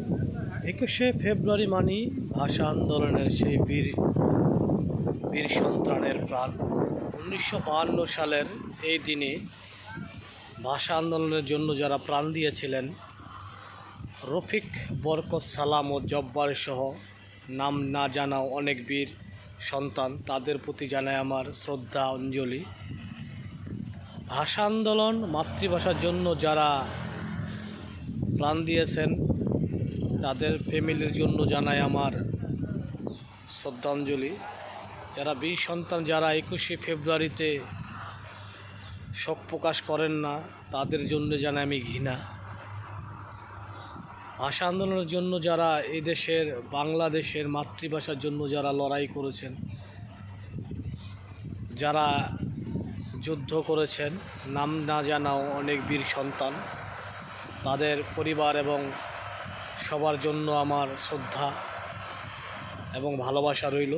21শে ফেব্রুয়ারি মানেই ভাষা আন্দোলনের সেই বীর বীর সন্তানের প্রাণ। 1952 সালের এই দিনে ভাষা আন্দোলনের জন্য যারা প্রাণ দিয়েছিলেন, রফিক, বরকত, সালাম ও জব্বার সহ নাম না জানাও অনেক বীর সন্তান, তাদের প্রতি জানাই আমার শ্রদ্ধা অঞ্জলি। ভাষা আন্দোলন, মাতৃভাষার জন্য যারা প্রাণ দিয়েছেন তাদের ফ্যামিলির জন্য জানাই আমার শ্রদ্ধাঞ্জলি। যারা বীর সন্তান, যারা 21শে ফেব্রুয়ারিতে শোক প্রকাশ করেন না, তাদের জন্য জানাই আমি ঘৃণা। ভাষা আন্দোলনের জন্য যারা এই দেশের, বাংলাদেশের মাতৃভাষার জন্য যারা লড়াই করেছেন, যারা যুদ্ধ করেছেন, নাম না জানাও অনেক বীর সন্তান, তাদের পরিবার এবং সবার জন্য আমার শ্রদ্ধা এবং ভালোবাসা রইল।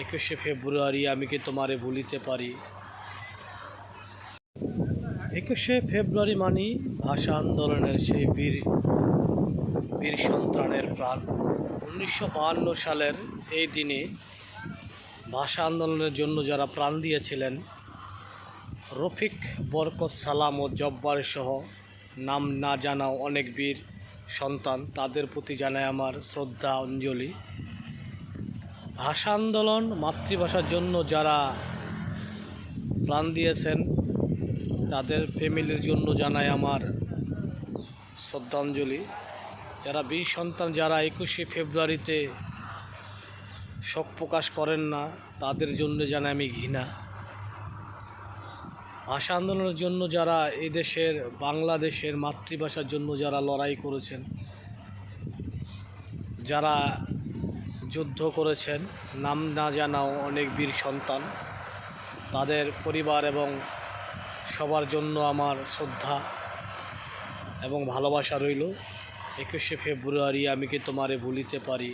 21শে ফেব্রুয়ারি আমি কি তোমারে ভুলিতে পারি। 21শে ফেব্রুয়ারি মানেই ভাষা আন্দোলনের সেই বীর বীর সন্তানের প্রাণ। 1952 সালের এই দিনে ভাষা আন্দোলনের জন্য যারা প্রাণ দিয়েছিলেন, রফিক, বরকত, সালাম ও জব্বার সহ নাম না জানাও অনেক বীর সন্তান, তাদের প্রতি জানাই আমার শ্রদ্ধা অঞ্জলি। ভাষা আন্দোলন, মাতৃভাষার জন্য যারা প্রাণ দিয়েছেন তাদের ফ্যামিলির জন্য জানাই আমার শ্রদ্ধাঞ্জলি। যারা বীর সন্তান, যারা 21শে ফেব্রুয়ারিতে শোক প্রকাশ করেন না, তাদের জন্য জানাই আমি ঘৃণা। ভাষা আন্দোলনের জন্য যারা এই দেশের, বাংলাদেশের মাতৃভাষার জন্য যারা লড়াই করেছেন, যারা যুদ্ধ করেছেন, নাম না জানাও অনেক বীর সন্তান, তাদের পরিবার এবং সবার জন্য আমার শ্রদ্ধা এবং ভালোবাসা রইল। 21শে ফেব্রুয়ারি আমি কি তোমারে ভুলিতে পারি।